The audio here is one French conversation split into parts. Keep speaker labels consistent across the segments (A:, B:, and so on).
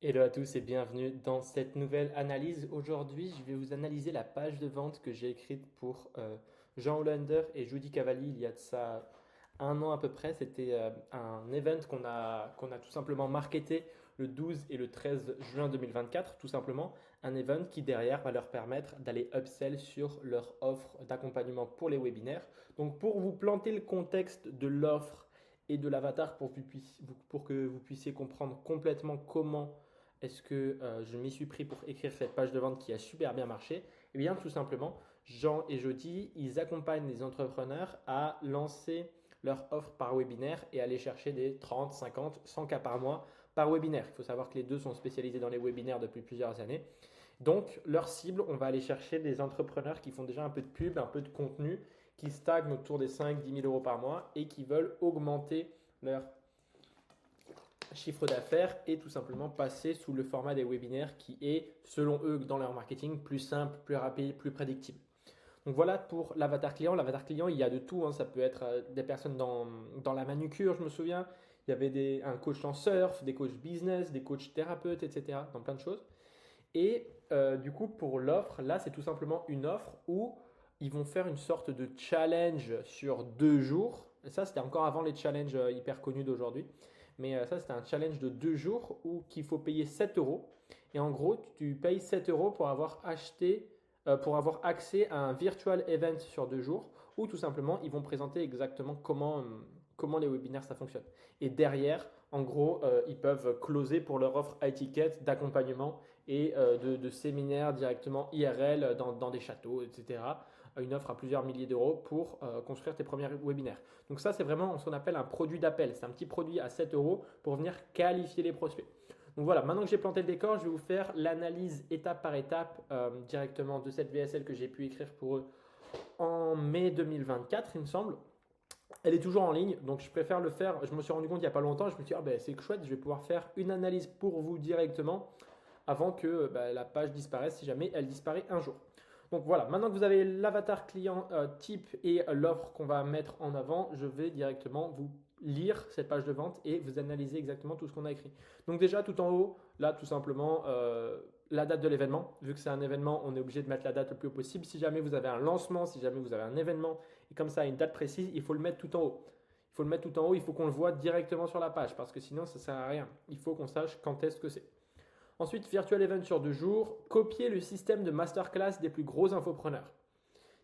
A: Hello à tous et bienvenue dans cette nouvelle analyse. Aujourd'hui, je vais vous analyser la page de vente que j'ai écrite pour Jean Hollander et Judy Cavalli il y a de ça un an à peu près. C'était un event qu'on a tout simplement marketé le 12 et le 13 juin 2024, tout simplement. Un event qui derrière va leur permettre d'aller upsell sur leur offre d'accompagnement pour les webinaires. Donc pour vous planter le contexte de l'offre et de l'avatar pour que vous puissiez comprendre complètement comment est-ce que je m'y suis pris pour écrire cette page de vente qui a super bien marché? Eh bien, tout simplement, Jean et Jody, ils accompagnent les entrepreneurs à lancer leur offre par webinaire et aller chercher des 30, 50, 100 cas par mois par webinaire. Il faut savoir que les deux sont spécialisés dans les webinaires depuis plusieurs années. Donc, leur cible, on va aller chercher des entrepreneurs qui font déjà un peu de pub, un peu de contenu, qui stagnent autour des 5, 10 000 euros par mois et qui veulent augmenter leur chiffre d'affaires et tout simplement passer sous le format des webinaires qui est, selon eux, dans leur marketing, plus simple, plus rapide, plus prédictible. Donc voilà pour l'avatar client. L'avatar client, il y a de tout, hein. Ça peut être des personnes dans la manucure, je me souviens. Il y avait un coach en surf, des coachs business, des coachs thérapeutes, etc. Dans plein de choses. Et du coup, pour l'offre, là, c'est tout simplement une offre où ils vont faire une sorte de challenge sur 2 jours. Et ça, c'était encore avant les challenges hyper connus d'aujourd'hui. Mais ça, c'était un challenge de 2 jours où qu'il faut payer 7 euros. Et en gros, tu payes 7 euros pour avoir acheté, pour avoir accès à un virtual event sur 2 jours où tout simplement, ils vont présenter exactement comment les webinaires ça fonctionne. Et derrière, en gros, ils peuvent closer pour leur offre high ticket d'accompagnement et de séminaires directement IRL dans des châteaux, etc. Une offre à plusieurs milliers d'euros pour construire tes premiers webinaires. Donc ça, c'est vraiment ce qu'on appelle un produit d'appel. C'est un petit produit à 7 euros pour venir qualifier les prospects. Donc voilà, maintenant que j'ai planté le décor, je vais vous faire l'analyse étape par étape directement de cette VSL que j'ai pu écrire pour eux en mai 2024, il me semble. Elle est toujours en ligne, donc je préfère le faire. Je me suis rendu compte il n'y a pas longtemps, je me suis dit, ah ben, c'est chouette, je vais pouvoir faire une analyse pour vous directement avant que la page disparaisse si jamais elle disparaît un jour. Donc voilà, maintenant que vous avez l'avatar client type et l'offre qu'on va mettre en avant, je vais directement vous lire cette page de vente et vous analyser exactement tout ce qu'on a écrit. Donc déjà tout en haut, là tout simplement la date de l'événement. Vu que c'est un événement, on est obligé de mettre la date le plus haut possible. Si jamais vous avez un lancement, si jamais vous avez un événement et comme ça une date précise, il faut le mettre tout en haut. Il faut le mettre tout en haut, il faut qu'on le voit directement sur la page parce que sinon ça ne sert à rien. Il faut qu'on sache quand est-ce que c'est. Ensuite, Virtual Event sur 2 jours, copier le système de masterclass des plus gros infopreneurs.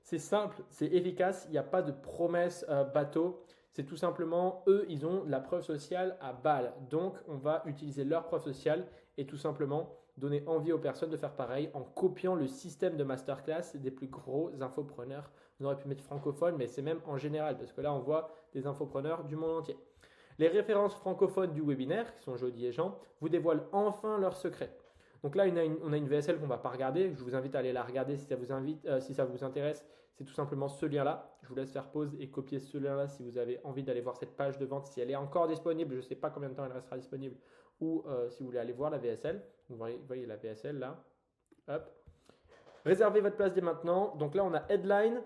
A: C'est simple, c'est efficace, il n'y a pas de promesse bateau. C'est tout simplement, eux, ils ont de la preuve sociale à balle. Donc, on va utiliser leur preuve sociale et tout simplement donner envie aux personnes de faire pareil en copiant le système de masterclass des plus gros infopreneurs. On aurait pu mettre francophone, mais c'est même en général, parce que là, on voit des infopreneurs du monde entier. Les références francophones du webinaire, qui sont Jody et Jean, vous dévoilent enfin leurs secrets. Donc là, on a une VSL qu'on ne va pas regarder. Je vous invite à aller la regarder si ça vous intéresse. C'est tout simplement ce lien-là. Je vous laisse faire pause et copier ce lien-là si vous avez envie d'aller voir cette page de vente, si elle est encore disponible. Je ne sais pas combien de temps elle restera disponible. Ou si vous voulez aller voir la VSL. Vous voyez la VSL là. Hop. Réservez votre place dès maintenant. Donc là, on a Headline,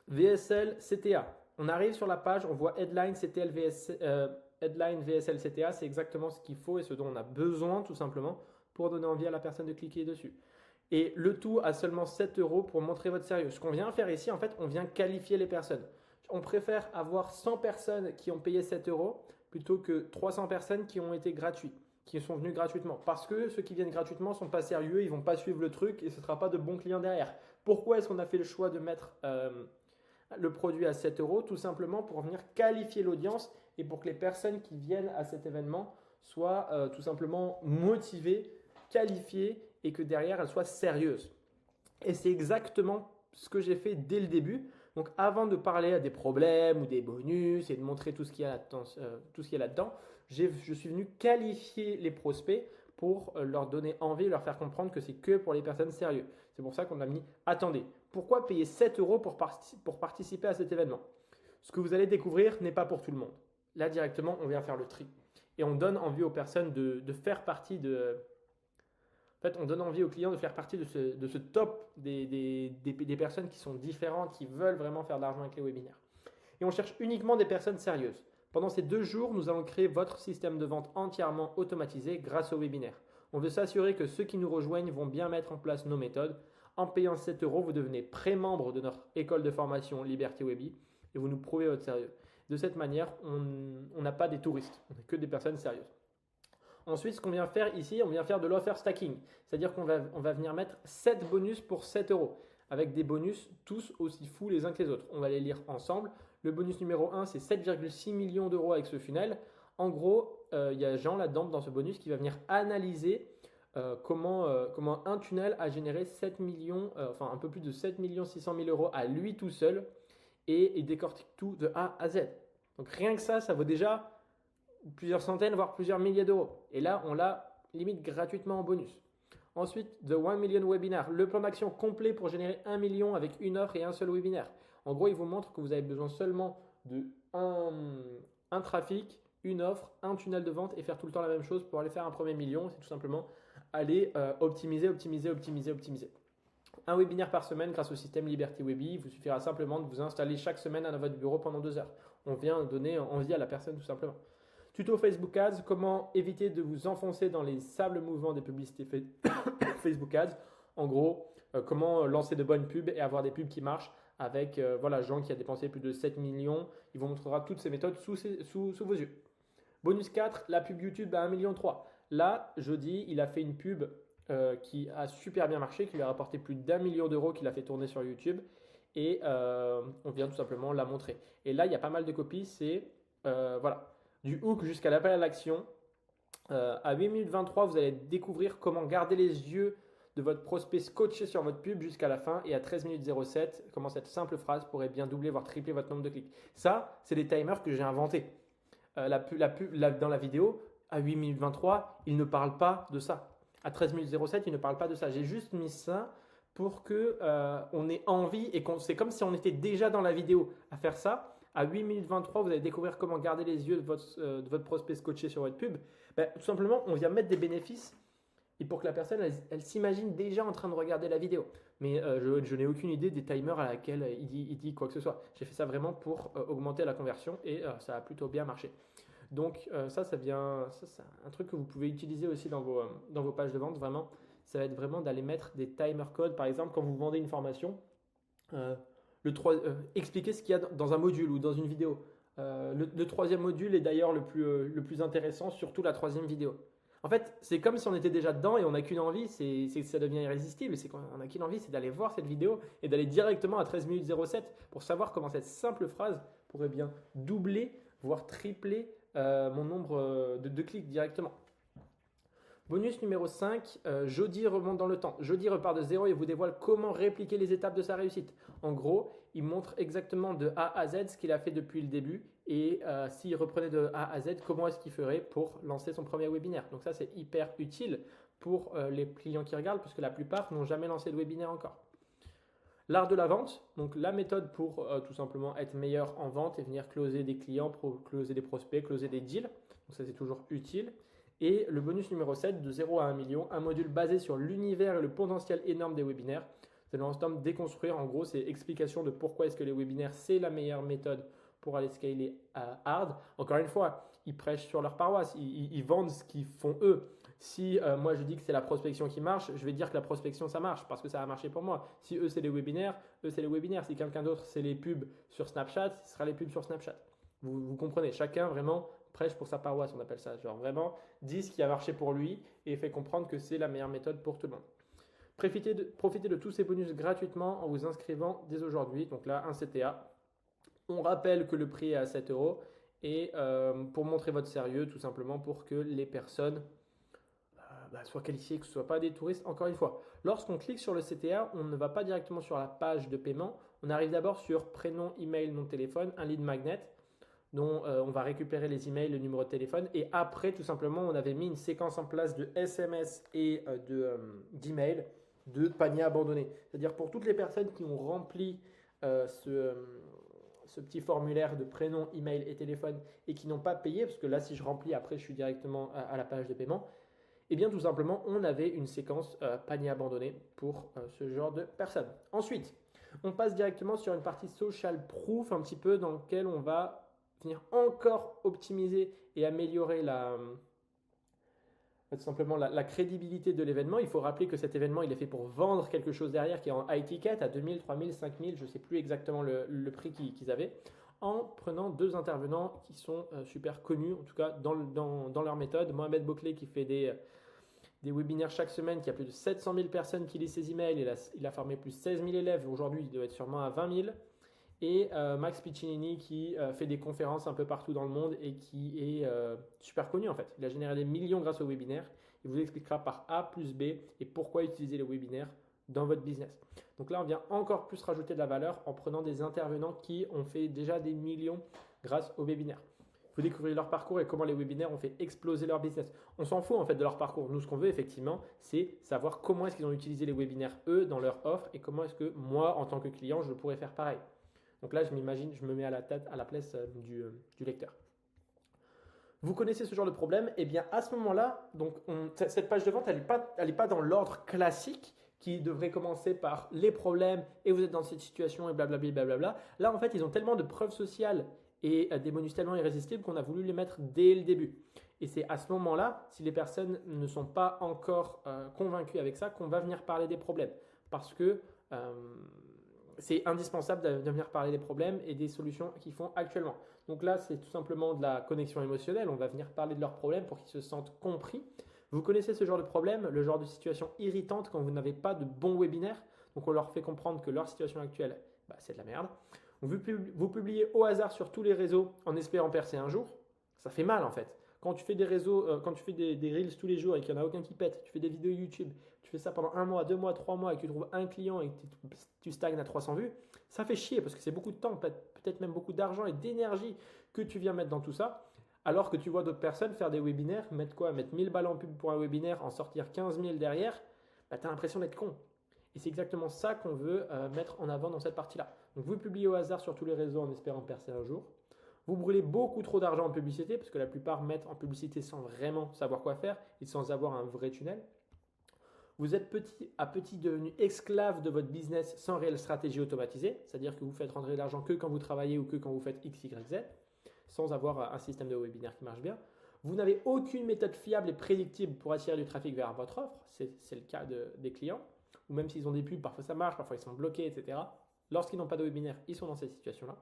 A: VSL, CTA. On arrive sur la page, on voit Headline, CTL, Headline, VSL, CTA. C'est exactement ce qu'il faut et ce dont on a besoin tout simplement pour donner envie à la personne de cliquer dessus. Et le tout à seulement 7 euros pour montrer votre sérieux. Ce qu'on vient faire ici, en fait, on vient qualifier les personnes. On préfère avoir 100 personnes qui ont payé 7 euros plutôt que 300 personnes qui ont été gratuites, qui sont venues gratuitement. Parce que ceux qui viennent gratuitement ne sont pas sérieux, ils ne vont pas suivre le truc et ce ne sera pas de bons clients derrière. Pourquoi est-ce qu'on a fait le choix de mettre le produit à 7 euros? Tout simplement pour venir qualifier l'audience et pour que les personnes qui viennent à cet événement soient tout simplement motivées, qualifiées et que derrière elles soient sérieuses. Et c'est exactement ce que j'ai fait dès le début. Donc avant de parler à des problèmes ou des bonus et de montrer tout ce qu'il y a là-dedans, je suis venu qualifier les prospects pour leur donner envie, leur faire comprendre que c'est que pour les personnes sérieuses. C'est pour ça qu'on a mis attendez, pourquoi payer 7 euros pour participer à cet événement? Ce que vous allez découvrir n'est pas pour tout le monde. Là directement, on vient faire le tri. Et on donne envie aux personnes de faire partie de, en fait, on donne envie aux clients de faire partie de ce top des personnes qui sont différentes, qui veulent vraiment faire de l'argent avec les webinaires. Et on cherche uniquement des personnes sérieuses. Pendant ces 2 jours, nous allons créer votre système de vente entièrement automatisé grâce au webinaire. On veut s'assurer que ceux qui nous rejoignent vont bien mettre en place nos méthodes. En payant 7 euros, vous devenez pré-membre de notre école de formation Liberty Webby et vous nous prouvez votre sérieux. De cette manière, on n'a pas des touristes, on n'a que des personnes sérieuses. Ensuite, ce qu'on vient faire ici, on vient faire de l'offer stacking. C'est-à-dire qu'on va venir mettre 7 bonus pour 7 euros, avec des bonus tous aussi fous les uns que les autres. On va les lire ensemble. Le bonus numéro 1, c'est 7,6 millions d'euros avec ce funnel. En gros, il y a Jean là-dedans, dans ce bonus, qui va venir analyser comment un tunnel a généré 7 millions, enfin un peu plus de 7 600 000 euros à lui tout seul, et il décortique tout de A à Z. Donc rien que ça vaut déjà plusieurs centaines, voire plusieurs milliers d'euros. Et là, on l'a limite gratuitement en bonus. Ensuite, The 1 Million Webinar, le plan d'action complet pour générer 1 million avec une offre et un seul webinaire. En gros, il vous montre que vous avez besoin seulement de un trafic, une offre, un tunnel de vente et faire tout le temps la même chose pour aller faire un premier million. C'est tout simplement aller optimiser. Un webinaire par semaine grâce au système Liberty Webby. Il vous suffira simplement de vous installer chaque semaine à votre bureau pendant 2 heures. On vient donner envie à la personne tout simplement. Tuto Facebook Ads, comment éviter de vous enfoncer dans les sables mouvants des publicités Facebook Ads. En gros, comment lancer de bonnes pubs et avoir des pubs qui marchent avec Jean qui a dépensé plus de 7 millions. Il vous montrera toutes ces méthodes sous vos yeux. Bonus 4, la pub YouTube à 1,3 million. Là, jeudi, il a fait une pub qui a super bien marché, qui lui a rapporté plus d'1 million d'euros qu'il a fait tourner sur YouTube. Et on vient tout simplement la montrer. Et là, il y a pas mal de copies. C'est du hook jusqu'à l'appel à l'action. À 8 minutes 23, vous allez découvrir comment garder les yeux de votre prospect scotché sur votre pub jusqu'à la fin. Et à 13 minutes 07, comment cette simple phrase pourrait bien doubler, voire tripler votre nombre de clics. Ça, c'est des timers que j'ai inventés. Dans la vidéo, à 8 minutes 23, il ne parle pas de ça. À 13 minutes 07, il ne parle pas de ça. J'ai juste mis ça pour qu'on ait envie et c'est comme si on était déjà dans la vidéo à faire ça. À 8 minutes 23, vous allez découvrir comment garder les yeux de votre prospect scotché sur votre pub. Tout simplement, on vient mettre des bénéfices et pour que la personne, elle s'imagine déjà en train de regarder la vidéo. Mais je n'ai aucune idée des timers à laquelle il dit quoi que ce soit. J'ai fait ça vraiment pour augmenter la conversion et ça a plutôt bien marché. Donc ça c'est un truc que vous pouvez utiliser aussi dans vos pages de vente. Vraiment, ça va être vraiment d'aller mettre des timer codes. Par exemple, quand vous vendez une formation, expliquer ce qu'il y a dans un module ou dans une vidéo. Le troisième module est d'ailleurs le plus intéressant, surtout la troisième vidéo. En fait, c'est comme si on était déjà dedans et on n'a qu'une envie, c'est que ça devient irrésistible. C'est qu'on n'a qu'une envie, c'est d'aller voir cette vidéo et d'aller directement à 13 minutes 07 pour savoir comment cette simple phrase pourrait bien doubler, voire tripler mon nombre de clics directement. Bonus numéro 5, Jody remonte dans le temps. Jody repart de zéro et vous dévoile comment répliquer les étapes de sa réussite. En gros, il montre exactement de A à Z ce qu'il a fait depuis le début et s'il reprenait de A à Z, comment est-ce qu'il ferait pour lancer son premier webinaire. Donc ça, c'est hyper utile pour les clients qui regardent parce que la plupart n'ont jamais lancé de webinaire encore. L'art de la vente, donc la méthode pour tout simplement être meilleur en vente et venir closer des clients, closer des prospects, closer des deals. Donc ça, c'est toujours utile. Et le bonus numéro 7, de 0 à 1 million, un module basé sur l'univers et le potentiel énorme des webinaires. C'est l'ensemble déconstruire. En gros, c'est explication de pourquoi est-ce que les webinaires, c'est la meilleure méthode pour aller scaler hard. Encore une fois, ils prêchent sur leur paroisse. Ils vendent ce qu'ils font eux. Si moi je dis que c'est la prospection qui marche, je vais dire que la prospection ça marche parce que ça a marché pour moi. Si eux c'est les webinaires, eux c'est les webinaires. Si quelqu'un d'autre c'est les pubs sur Snapchat, ce sera les pubs sur Snapchat. Vous comprenez, chacun vraiment prêche pour sa paroisse, on appelle ça. Genre vraiment dit ce qui a marché pour lui et fait comprendre que c'est la meilleure méthode pour tout le monde. Profitez de tous ces bonus gratuitement en vous inscrivant dès aujourd'hui. Donc là, un CTA. On rappelle que le prix est à 7 euros et pour montrer votre sérieux, tout simplement pour que les personnes soient qualifiées, que ce ne soient pas des touristes. Encore une fois, lorsqu'on clique sur le CTA, on ne va pas directement sur la page de paiement. On arrive d'abord sur prénom, email, nom de téléphone, un lead magnet dont on va récupérer les emails, le numéro de téléphone. Et après, tout simplement, on avait mis une séquence en place de SMS et d'email de panier abandonné. C'est-à-dire pour toutes les personnes qui ont rempli ce petit formulaire de prénom, email et téléphone et qui n'ont pas payé, parce que là, si je remplis, après, je suis directement à la page de paiement, et bien tout simplement, on avait une séquence panier abandonné pour ce genre de personnes. Ensuite, on passe directement sur une partie social proof un petit peu dans laquelle on va venir encore optimiser et améliorer tout simplement la crédibilité de l'événement, il faut rappeler que cet événement, il est fait pour vendre quelque chose derrière qui est en high ticket à 2000, 3000, 5000, je ne sais plus exactement le prix qu'ils avaient, en prenant deux intervenants qui sont super connus, en tout cas dans leur méthode. Mohamed Bouclé qui fait des webinaires chaque semaine, qui a plus de 700 000 personnes qui lisent ses emails, il a formé plus de 16 000 élèves, aujourd'hui il doit être sûrement à 20 000. Et Max Piccinini qui fait des conférences un peu partout dans le monde et qui est super connu en fait. Il a généré des millions grâce au webinaire. Il vous expliquera par A plus B et pourquoi utiliser les webinaires dans votre business. Donc là, on vient encore plus rajouter de la valeur en prenant des intervenants qui ont fait déjà des millions grâce au webinaire. Vous découvrez leur parcours et comment les webinaires ont fait exploser leur business. On s'en fout en fait de leur parcours. Nous, ce qu'on veut effectivement, c'est savoir comment est-ce qu'ils ont utilisé les webinaires eux dans leur offre et comment est-ce que moi, en tant que client, je pourrais faire pareil. Donc là, je m'imagine, je me mets à la place du lecteur. Vous connaissez ce genre de problème, et bien à ce moment-là, donc cette page de vente, elle n'est pas dans l'ordre classique qui devrait commencer par les problèmes et vous êtes dans cette situation et blablabla. Blablabla. Là, en fait, ils ont tellement de preuves sociales et des bonus tellement irrésistibles qu'on a voulu les mettre dès le début. Et c'est à ce moment-là, si les personnes ne sont pas encore convaincues avec ça, qu'on va venir parler des problèmes. Parce que c'est indispensable de venir parler des problèmes et des solutions qu'ils font actuellement. Donc là, c'est tout simplement de la connexion émotionnelle. On va venir parler de leurs problèmes pour qu'ils se sentent compris. Vous connaissez ce genre de problème, le genre de situation irritante quand vous n'avez pas de bon webinaire. Donc on leur fait comprendre que leur situation actuelle, c'est de la merde. Vous publiez au hasard sur tous les réseaux en espérant percer un jour. Ça fait mal en fait. Quand tu fais des réseaux, quand tu fais des reels tous les jours et qu'il n'y en a aucun qui pète, tu fais des vidéos YouTube, tu fais ça pendant 1 mois, 2 mois, 3 mois et que tu trouves un client et que tu stagnes à 300 vues, ça fait chier parce que c'est beaucoup de temps, peut-être même beaucoup d'argent et d'énergie que tu viens mettre dans tout ça. Alors que tu vois d'autres personnes faire des webinaires, mettre 1000 balles en pub pour un webinaire, en sortir 15 000 derrière, tu as l'impression d'être con. Et c'est exactement ça qu'on veut mettre en avant dans cette partie-là. Donc vous publiez au hasard sur tous les réseaux en espérant percer un jour. Vous brûlez beaucoup trop d'argent en publicité parce que la plupart mettent en publicité sans vraiment savoir quoi faire et sans avoir un vrai tunnel. Vous êtes petit à petit devenu esclave de votre business sans réelle stratégie automatisée, c'est-à-dire que vous faites rentrer de l'argent que quand vous travaillez ou que quand vous faites X, Y, Z, sans avoir un système de webinaire qui marche bien. Vous n'avez aucune méthode fiable et prédictible pour attirer du trafic vers votre offre, c'est le cas des clients, ou même s'ils ont des pubs, parfois ça marche, parfois ils sont bloqués, etc. Lorsqu'ils n'ont pas de webinaire, ils sont dans cette situation-là.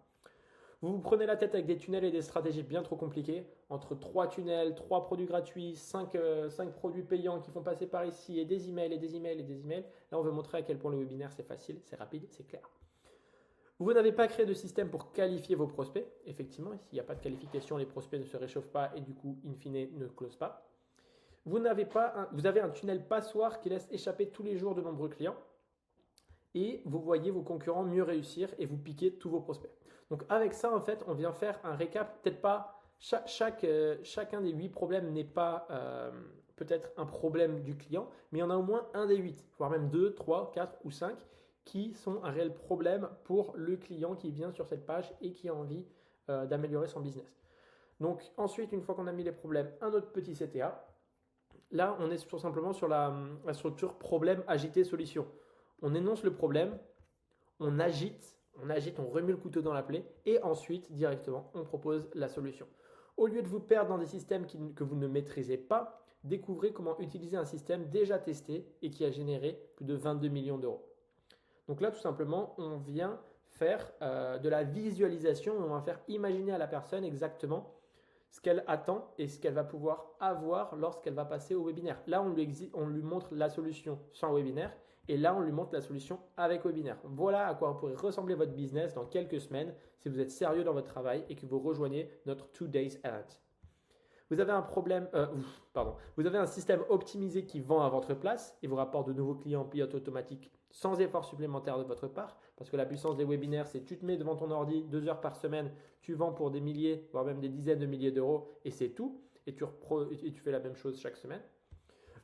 A: Vous vous prenez la tête avec des tunnels et des stratégies bien trop compliquées, entre 3 tunnels, 3 produits gratuits, 5 produits payants qui font passer par ici, et des emails, et des emails, et des emails. Là, on veut montrer à quel point le webinaire, c'est facile, c'est rapide, c'est clair. Vous n'avez pas créé de système pour qualifier vos prospects. Effectivement, s'il n'y a pas de qualification, les prospects ne se réchauffent pas et du coup, in fine, ne closent pas. Vous avez un tunnel passoire qui laisse échapper tous les jours de nombreux clients. Et vous voyez vos concurrents mieux réussir et vous piquez tous vos prospects. Donc avec ça, en fait, on vient faire un récap. Peut-être pas, chacun des 8 problèmes n'est pas peut-être un problème du client, mais il y en a au moins un des 8, voire même 2, 3, 4 ou 5 qui sont un réel problème pour le client qui vient sur cette page et qui a envie d'améliorer son business. Donc ensuite, une fois qu'on a mis les problèmes, un autre petit CTA. Là, on est tout simplement sur la structure problème, agité, solution. On énonce le problème, on agite, on remue le couteau dans la plaie et ensuite, directement, on propose la solution. Au lieu de vous perdre dans des systèmes que vous ne maîtrisez pas, découvrez comment utiliser un système déjà testé et qui a généré plus de 22 millions d'euros. Donc là, tout simplement, on vient faire de la visualisation, on va faire imaginer à la personne exactement ce qu'elle attend et ce qu'elle va pouvoir avoir lorsqu'elle va passer au webinaire. Là, on lui montre la solution sans webinaire et là, on lui montre la solution avec webinaire. Voilà à quoi pourrait ressembler votre business dans quelques semaines si vous êtes sérieux dans votre travail et que vous rejoignez notre 2 Days Event. Vous avez vous avez un système optimisé qui vend à votre place et vous rapporte de nouveaux clients en pilote automatique sans effort supplémentaire de votre part. Parce que la puissance des webinaires, c'est tu te mets devant ton ordi 2 heures par semaine, tu vends pour des milliers, voire même des dizaines de milliers d'euros et c'est tout. Et tu fais la même chose chaque semaine.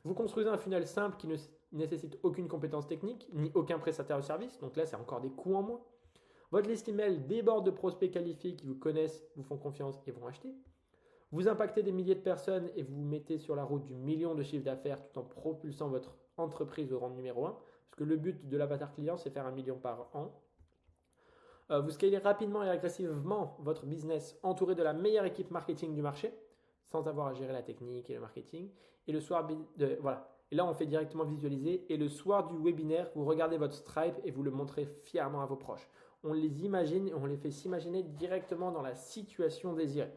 A: Vous construisez un funnel simple qui ne nécessite aucune compétence technique ni aucun prestataire de service. Donc là, c'est encore des coûts en moins. Votre liste email déborde de prospects qualifiés qui vous connaissent, vous font confiance et vont acheter. Vous impactez des milliers de personnes et vous mettez sur la route du million de chiffre d'affaires tout en propulsant votre entreprise au rang numéro 1. Parce que le but de l'avatar client, c'est faire 1 million par an. Vous scalez rapidement et agressivement votre business entouré de la meilleure équipe marketing du marché, sans avoir à gérer la technique et le marketing. Et le soir, voilà. Et là, on fait directement visualiser. Et le soir du webinaire, vous regardez votre Stripe et vous le montrez fièrement à vos proches. On les imagine et on les fait s'imaginer directement dans la situation désirée.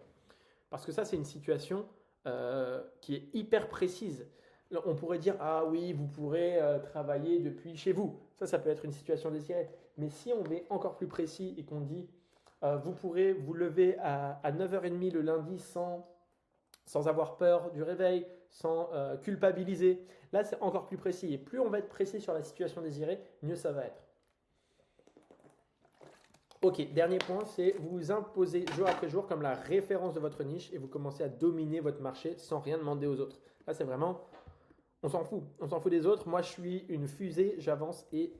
A: Parce que ça, c'est une situation qui est hyper précise. On pourrait dire, ah oui, vous pourrez travailler depuis chez vous. Ça peut être une situation désirée. Mais si on est encore plus précis et qu'on dit, vous pourrez vous lever à 9h30 le lundi sans avoir peur du réveil, sans culpabiliser. Là, c'est encore plus précis. Et plus on va être précis sur la situation désirée, mieux ça va être. Ok, dernier point, c'est vous imposez jour après jour comme la référence de votre niche et vous commencez à dominer votre marché sans rien demander aux autres. Là, c'est vraiment, on s'en fout des autres. Moi, je suis une fusée, j'avance et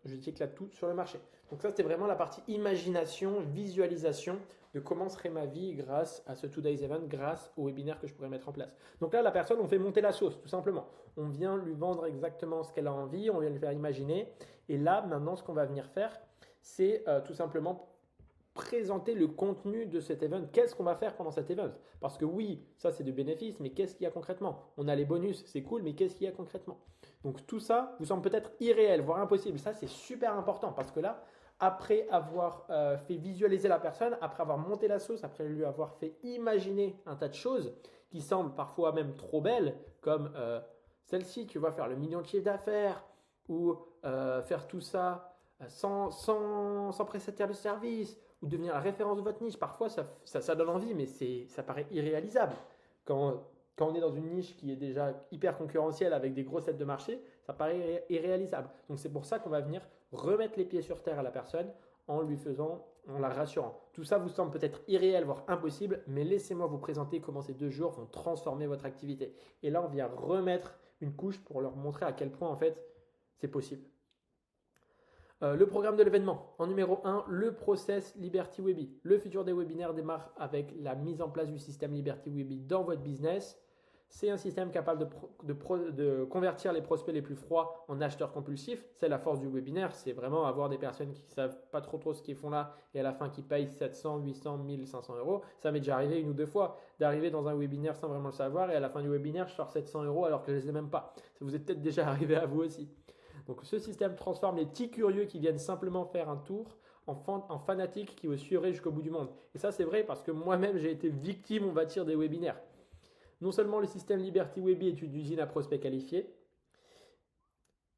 A: je éclate tout sur le marché. Donc ça, c'était vraiment la partie imagination, visualisation de comment serait ma vie grâce à ce Today's Event, grâce au webinaire que je pourrais mettre en place. Donc là, la personne, on fait monter la sauce, tout simplement. On vient lui vendre exactement ce qu'elle a envie, on vient lui faire imaginer. Et là, maintenant, ce qu'on va venir faire, c'est tout simplement présenter le contenu de cet event. Qu'est-ce qu'on va faire pendant cet event? Parce que oui, ça c'est du bénéfice, mais qu'est-ce qu'il y a concrètement? On a les bonus, c'est cool, mais qu'est-ce qu'il y a concrètement? Donc tout ça vous semble peut-être irréel, voire impossible. Ça c'est super important parce que là, après avoir fait visualiser la personne, après avoir monté la sauce, après lui avoir fait imaginer un tas de choses qui semblent parfois même trop belles, comme celle-ci, tu vas faire le million de chiffre d'affaires, ou faire tout ça sans prestataire de service, ou devenir la référence de votre niche. Parfois, ça donne envie, mais ça paraît irréalisable. Quand on est dans une niche qui est déjà hyper concurrentielle avec des grosses têtes de marché, ça paraît irréalisable. Donc c'est pour ça qu'on va venir remettre les pieds sur terre à la personne en la rassurant. Tout ça vous semble peut-être irréel, voire impossible, mais laissez-moi vous présenter comment ces 2 jours vont transformer votre activité. Et là, on vient remettre une couche pour leur montrer à quel point en fait c'est possible. Le programme de l'événement. En numéro 1, le process Liberty Webby. Le futur des webinaires démarre avec la mise en place du système Liberty Webby dans votre business. C'est un système capable de convertir les prospects les plus froids en acheteurs compulsifs. C'est la force du webinaire, c'est vraiment avoir des personnes qui ne savent pas trop ce qu'ils font là et à la fin qui payent 700, 800, 1500 euros. Ça m'est déjà arrivé 1 ou 2 fois d'arriver dans un webinaire sans vraiment le savoir et à la fin du webinaire, je sors 700 euros alors que je ne les ai même pas. Ça vous est peut-être déjà arrivé à vous aussi. Donc ce système transforme les petits curieux qui viennent simplement faire un tour en fanatiques qui vous suivraient jusqu'au bout du monde. Et ça c'est vrai parce que moi-même j'ai été victime, on va dire, des webinaires. Non seulement le système Liberty Webby est une usine à prospects qualifiés,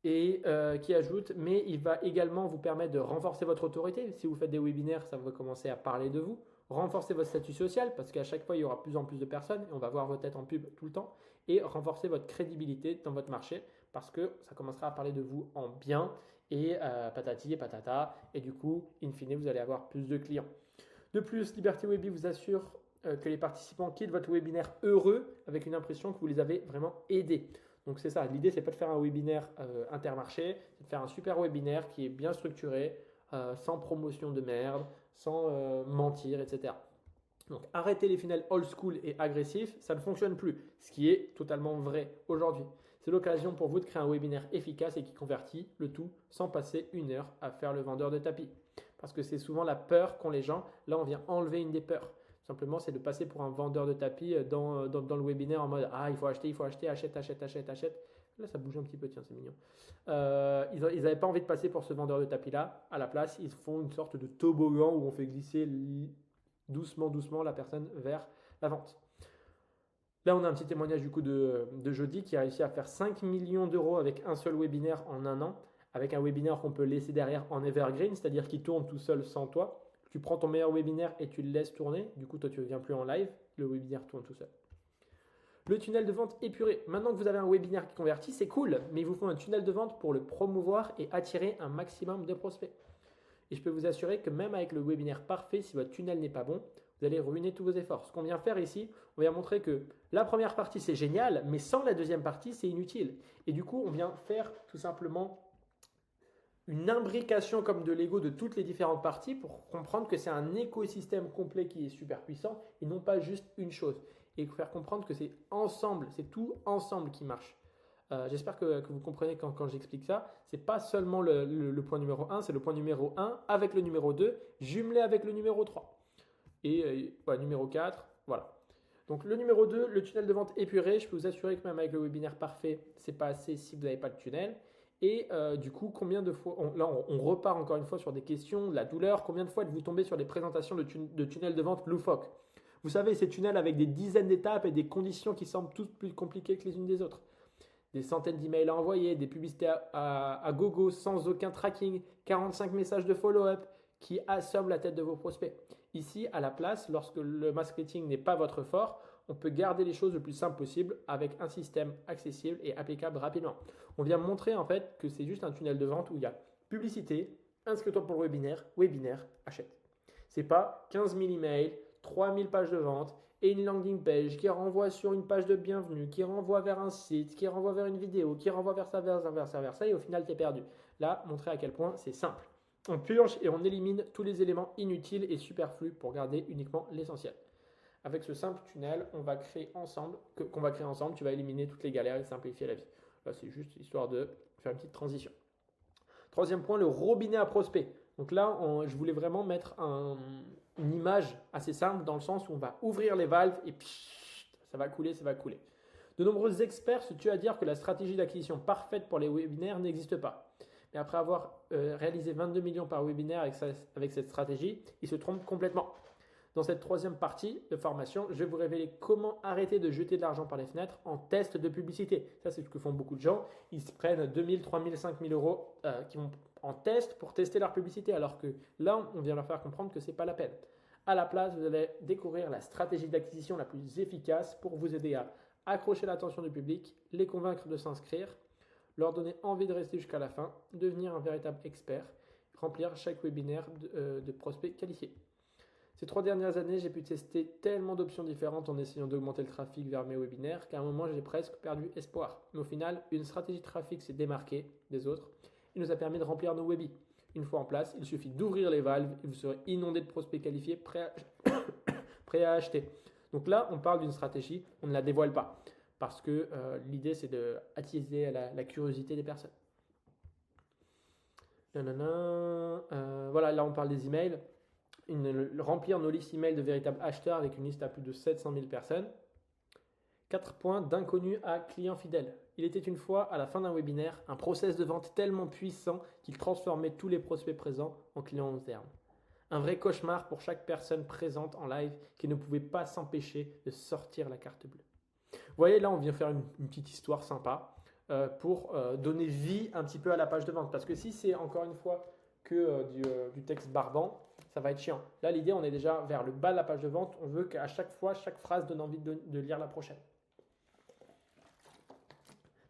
A: et qui ajoute, mais il va également vous permettre de renforcer votre autorité. Si vous faites des webinaires, ça va commencer à parler de vous. Renforcer votre statut social, parce qu'à chaque fois, il y aura plus en plus de personnes, et on va voir vos têtes en pub tout le temps. Et renforcer votre crédibilité dans votre marché, parce que ça commencera à parler de vous en bien, et patati et patata, et du coup, in fine, vous allez avoir plus de clients. De plus, Liberty Webby vous assure que les participants quittent votre webinaire heureux, avec une impression que vous les avez vraiment aidés. Donc c'est ça, l'idée c'est pas de faire un webinaire intermarché, c'est de faire un super webinaire qui est bien structuré, sans promotion de merde, sans mentir, etc. Donc arrêtez les funnels old school et agressifs, ça ne fonctionne plus, ce qui est totalement vrai aujourd'hui. C'est l'occasion pour vous de créer un webinaire efficace et qui convertit le tout sans passer 1 heure à faire le vendeur de tapis. Parce que c'est souvent la peur qu'ont les gens, là on vient enlever une des peurs. Simplement, c'est de passer pour un vendeur de tapis dans le webinaire en mode ah, il faut acheter, achète. Là, ça bouge un petit peu, tiens, c'est mignon. Ils n'avaient pas envie de passer pour ce vendeur de tapis-là. À la place, ils font une sorte de toboggan où on fait glisser doucement la personne vers la vente. Là, on a un petit témoignage du coup de Jody qui a réussi à faire 5 millions d'euros avec un seul webinaire en 1 an, avec un webinaire qu'on peut laisser derrière en evergreen, c'est-à-dire qu'il tourne tout seul sans toi. Tu prends ton meilleur webinaire et tu le laisses tourner. Du coup, toi, tu ne viens plus en live. Le webinaire tourne tout seul. Le tunnel de vente épuré. Maintenant que vous avez un webinaire qui convertit, c'est cool, mais il vous faut un tunnel de vente pour le promouvoir et attirer un maximum de prospects. Et je peux vous assurer que même avec le webinaire parfait, si votre tunnel n'est pas bon, vous allez ruiner tous vos efforts. Ce qu'on vient faire ici, on vient montrer que la première partie, c'est génial, mais sans la deuxième partie, c'est inutile. Et du coup, on vient faire tout simplement une imbrication comme de Lego de toutes les différentes parties pour comprendre que c'est un écosystème complet qui est super puissant et non pas juste une chose. Et faire comprendre que c'est ensemble, c'est tout ensemble qui marche. J'espère que vous comprenez quand j'explique ça. C'est pas seulement le point numéro un, c'est le point numéro un avec le numéro 2 jumelé avec le numéro 3. Et voilà, numéro 4, voilà. Donc le numéro 2, le tunnel de vente épuré, je peux vous assurer que même avec le webinaire parfait, c'est pas assez si vous n'avez pas de tunnel. Et du coup, combien de fois, on repart encore une fois sur des questions, de la douleur, combien de fois êtes-vous tombé sur des présentations de tunnels de vente loufoques? Vous savez, ces tunnels avec des dizaines d'étapes et des conditions qui semblent toutes plus compliquées que les unes des autres. Des centaines d'emails à envoyer, des publicités à gogo sans aucun tracking, 45 messages de follow-up qui assomment la tête de vos prospects. Ici, à la place, lorsque le marketing n'est pas votre fort, on peut garder les choses le plus simple possible avec un système accessible et applicable rapidement. On vient montrer en fait que c'est juste un tunnel de vente où il y a publicité, inscris-toi pour le webinaire, webinaire, achète. C'est pas 15 000 emails, 3000 pages de vente et une landing page qui renvoie sur une page de bienvenue, qui renvoie vers un site, qui renvoie vers une vidéo, qui renvoie vers ça, vers ça, vers ça, vers ça, et au final, tu es perdu. Là, montrer à quel point c'est simple. On purge et on élimine tous les éléments inutiles et superflus pour garder uniquement l'essentiel. Avec ce simple tunnel, qu'on va créer ensemble, tu vas éliminer toutes les galères et simplifier la vie. Là, c'est juste histoire de faire une petite transition. Troisième point, le robinet à prospect. Donc là, je voulais vraiment mettre une image assez simple dans le sens où on va ouvrir les valves et ça va couler, ça va couler. De nombreux experts se tuent à dire que la stratégie d'acquisition parfaite pour les webinaires n'existe pas. Mais après avoir réalisé 22 millions par webinaire avec cette stratégie, ils se trompent complètement. Dans cette troisième partie de formation, je vais vous révéler comment arrêter de jeter de l'argent par les fenêtres en test de publicité. Ça, c'est ce que font beaucoup de gens. Ils se prennent 2000, 3000, 5000 euros qui vont en test pour tester leur publicité, alors que là, on vient leur faire comprendre que ce n'est pas la peine. À la place, vous allez découvrir la stratégie d'acquisition la plus efficace pour vous aider à accrocher l'attention du public, les convaincre de s'inscrire, leur donner envie de rester jusqu'à la fin, devenir un véritable expert, remplir chaque webinaire de prospects qualifiés. Ces 3 dernières années, j'ai pu tester tellement d'options différentes en essayant d'augmenter le trafic vers mes webinaires qu'à un moment, j'ai presque perdu espoir. Mais au final, une stratégie de trafic s'est démarquée des autres et nous a permis de remplir nos webis. Une fois en place, il suffit d'ouvrir les valves et vous serez inondé de prospects qualifiés prêts à acheter. Donc là, on parle d'une stratégie, on ne la dévoile pas parce que l'idée, c'est d'attiser la curiosité des personnes. Voilà, là, on parle des emails. Remplir nos listes email de véritables acheteurs avec une liste à plus de 700 000 personnes. 4 points d'inconnu à client fidèle. Il était une fois, à la fin d'un webinaire, un process de vente tellement puissant qu'il transformait tous les prospects présents en clients long terme. Un vrai cauchemar pour chaque personne présente en live qui ne pouvait pas s'empêcher de sortir la carte bleue. Vous voyez, là, on vient faire une petite histoire sympa pour donner vie un petit peu à la page de vente. Parce que si c'est encore une fois que du texte barbant, ça va être chiant. Là, l'idée, on est déjà vers le bas de la page de vente. On veut qu'à chaque fois, chaque phrase donne envie de lire la prochaine.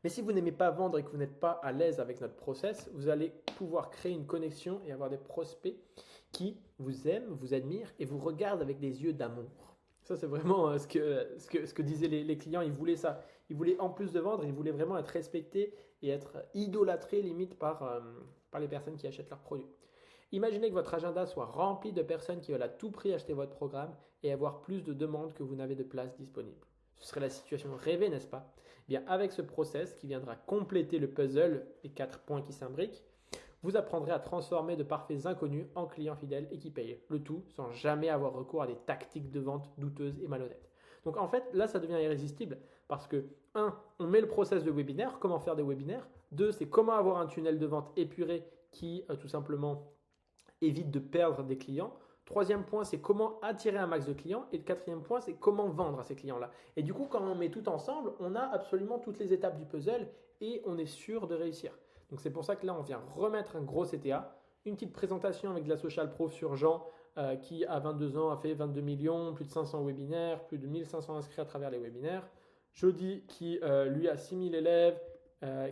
A: Mais si vous n'aimez pas vendre et que vous n'êtes pas à l'aise avec notre process, vous allez pouvoir créer une connexion et avoir des prospects qui vous aiment, vous admirent et vous regardent avec des yeux d'amour. Ça, c'est vraiment ce que disaient les clients. Ils voulaient ça. Ils voulaient, en plus de vendre, ils voulaient vraiment être respectés et être idolâtrés limite par les personnes qui achètent leurs produits. Imaginez que votre agenda soit rempli de personnes qui veulent à tout prix acheter votre programme et avoir plus de demandes que vous n'avez de places disponibles. Ce serait la situation rêvée, n'est-ce pas? Eh bien, avec ce process qui viendra compléter le puzzle, les 4 points qui s'imbriquent, vous apprendrez à transformer de parfaits inconnus en clients fidèles et qui payent. Le tout sans jamais avoir recours à des tactiques de vente douteuses et malhonnêtes. Donc en fait, là, ça devient irrésistible parce que 1. On met le process de webinaire, comment faire des webinaires. 2. C'est comment avoir un tunnel de vente épuré qui tout simplement évite de perdre des clients. Troisième point, c'est comment attirer un max de clients. Et le quatrième point, c'est comment vendre à ces clients-là. Et du coup, quand on met tout ensemble, on a absolument toutes les étapes du puzzle et on est sûr de réussir. Donc c'est pour ça que là, on vient remettre un gros CTA, une petite présentation avec de la social proof sur Jean qui, à 22 ans, a fait 22 millions, plus de 500 webinaires, plus de 1500 inscrits à travers les webinaires. Jody qui, lui, a 6000 élèves,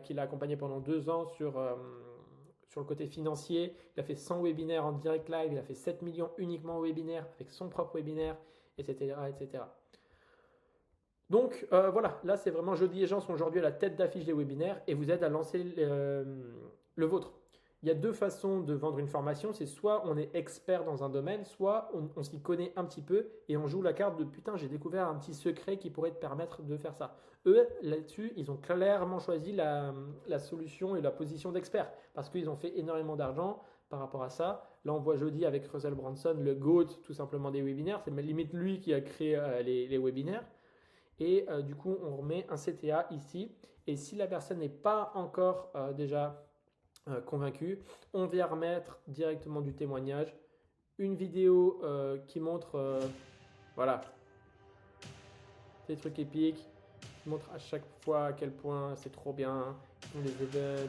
A: qui l'a accompagné pendant 2 ans sur le côté financier. Il a fait 100 webinaires en direct live, il a fait 7 millions uniquement en webinaire avec son propre webinaire, etc. etc. Donc voilà, là c'est vraiment Jody et Jean sont aujourd'hui à la tête d'affiche des webinaires et vous aident à lancer le vôtre. Il y a 2 façons de vendre une formation, c'est soit on est expert dans un domaine, soit on s'y connaît un petit peu et on joue la carte de putain j'ai découvert un petit secret qui pourrait te permettre de faire ça. Eux, là-dessus, ils ont clairement choisi la solution et la position d'expert parce qu'ils ont fait énormément d'argent par rapport à ça. Là, on voit jeudi avec Russell Brunson, le GOAT tout simplement des webinaires. C'est limite lui qui a créé les webinaires. Et du coup, on remet un CTA ici. Et si la personne n'est pas encore déjà convaincue, on vient remettre directement du témoignage. Une vidéo qui montre voilà, des trucs épiques, qui montre à chaque fois à quel point c'est trop bien, les events.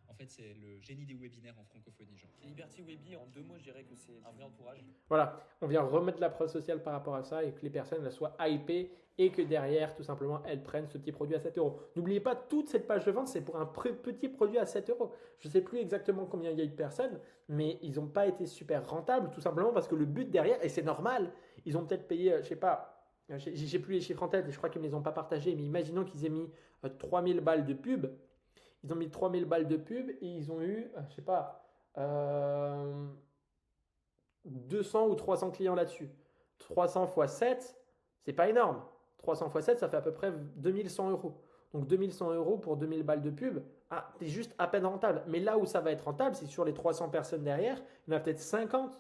B: En fait, c'est le génie des webinaires en francophonie, genre.
C: Liberty Webby, en 2 mots, je dirais que c'est un vrai entourage.
A: Voilà, on vient remettre la preuve sociale par rapport à ça et que les personnes elles soient hypées et que derrière, tout simplement, elles prennent ce petit produit à 7 euros. N'oubliez pas, toute cette page de vente, c'est pour un petit produit à 7 euros. Je ne sais plus exactement combien il y a eu de personnes, mais ils n'ont pas été super rentables, tout simplement parce que le but derrière, et c'est normal, ils ont peut-être payé, je sais pas, j'ai plus les chiffres en tête et je crois qu'ils ne les ont pas partagés, mais imaginons qu'ils aient mis 3000 balles de pub. Ils ont mis 3000 balles de pub et ils ont eu, je sais pas, 200 ou 300 clients là-dessus. 300 fois 7, c'est pas énorme. 300 fois 7, ça fait à peu près 2100 euros. Donc 2100 euros pour 2000 balles de pub, t'es juste à peine rentable. Mais là où ça va être rentable, c'est sur les 300 personnes derrière, il y en a peut-être 50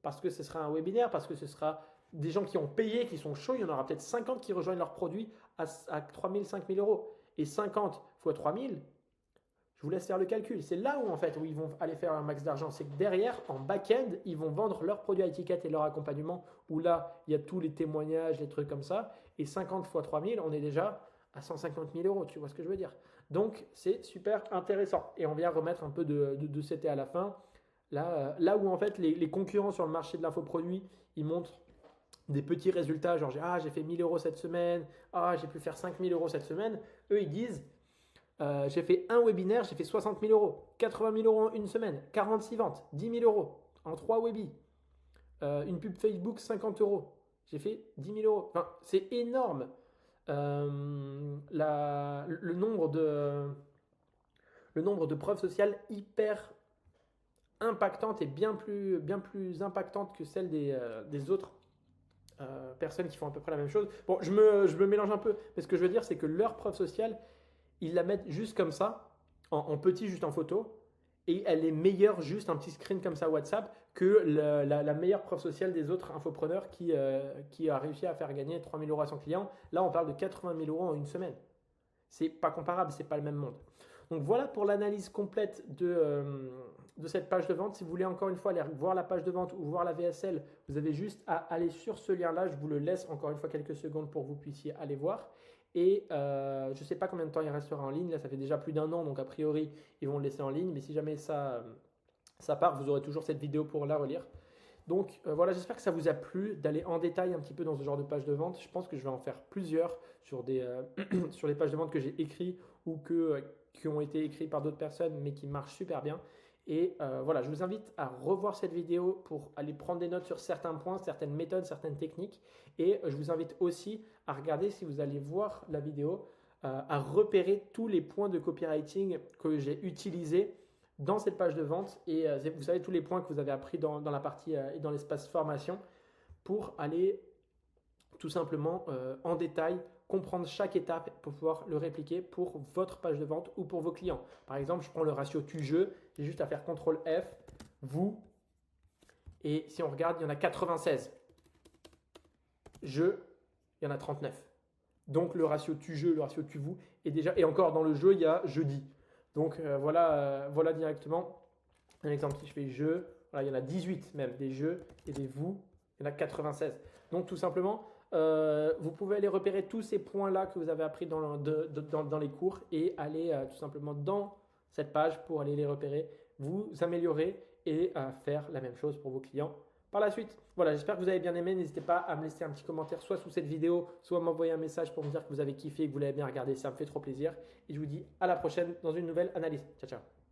A: parce que ce sera un webinaire, parce que ce sera des gens qui ont payé, qui sont chauds. Il y en aura peut-être 50 qui rejoignent leur produit à 3000, 5000 euros. Et 50 fois 3000, je vous laisse faire le calcul. C'est là où en fait où ils vont aller faire un max d'argent. C'est que derrière, en back-end, ils vont vendre leurs produits à étiquette et leur accompagnement. Où là, il y a tous les témoignages, les trucs comme ça. Et 50 fois 3000, on est déjà à 150 000 euros. Tu vois ce que je veux dire? Donc, c'est super intéressant. Et on vient remettre un peu de CT à la fin. Là où en fait les concurrents sur le marché de l'infoproduit, ils montrent des petits résultats. Genre, j'ai fait 1000 euros cette semaine. J'ai pu faire 5000 euros cette semaine. Eux, ils disent... j'ai fait un webinaire, j'ai fait 60 000 euros, 80 000 euros en une semaine, 46 ventes, 10 000 euros en 3 webis, une pub Facebook 50 euros, j'ai fait 10 000 euros. Enfin, c'est énorme. Le nombre de preuves sociales hyper impactantes et bien plus impactantes que celles des autres personnes qui font à peu près la même chose. Bon, je me mélange un peu, mais ce que je veux dire, c'est que leurs preuves sociales, ils la mettent juste comme ça, en petit, juste en photo, et elle est meilleure juste un petit screen comme ça WhatsApp que la meilleure preuve sociale des autres infopreneurs qui a réussi à faire gagner 3 000 euros à son client. Là, on parle de 80 000 euros en une semaine. C'est pas comparable, c'est pas le même monde. Donc voilà pour l'analyse complète de cette page de vente. Si vous voulez encore une fois aller voir la page de vente ou voir la VSL, vous avez juste à aller sur ce lien-là. Je vous le laisse encore une fois quelques secondes pour que vous puissiez aller voir. Et je ne sais pas combien de temps il restera en ligne. Là, ça fait déjà plus d'1 an, donc a priori, ils vont le laisser en ligne. Mais si jamais ça part, vous aurez toujours cette vidéo pour la relire. Donc voilà, j'espère que ça vous a plu d'aller en détail un petit peu dans ce genre de page de vente. Je pense que je vais en faire plusieurs sur les pages de vente que j'ai écrites ou qui ont été écrites par d'autres personnes, mais qui marchent super bien. Et voilà, je vous invite à revoir cette vidéo pour aller prendre des notes sur certains points, certaines méthodes, certaines techniques. Et je vous invite aussi à regarder, si vous allez voir la vidéo, à repérer tous les points de copywriting que j'ai utilisés dans cette page de vente. Et vous savez, tous les points que vous avez appris dans la partie et dans l'espace formation pour aller tout simplement en détail comprendre chaque étape pour pouvoir le répliquer pour votre page de vente ou pour vos clients. Par exemple, je prends le ratio tu-je, j'ai juste à faire CTRL F, vous, et si on regarde, il y en a 96. Je, il y en a 39. Donc le ratio tu-je, le ratio tu-vous est déjà, et encore dans le jeu, il y a jeudi. Donc voilà directement un exemple. Si je fais je, voilà, il y en a 18 même, des je et des vous, il y en a 96. Donc tout simplement, vous pouvez aller repérer tous ces points-là que vous avez appris dans les cours et aller tout simplement dans cette page pour aller les repérer, vous améliorer et faire la même chose pour vos clients par la suite. Voilà, j'espère que vous avez bien aimé. N'hésitez pas à me laisser un petit commentaire soit sous cette vidéo, soit m'envoyer un message pour me dire que vous avez kiffé et que vous l'avez bien regardé. Ça me fait trop plaisir. Et je vous dis à la prochaine dans une nouvelle analyse. Ciao, ciao.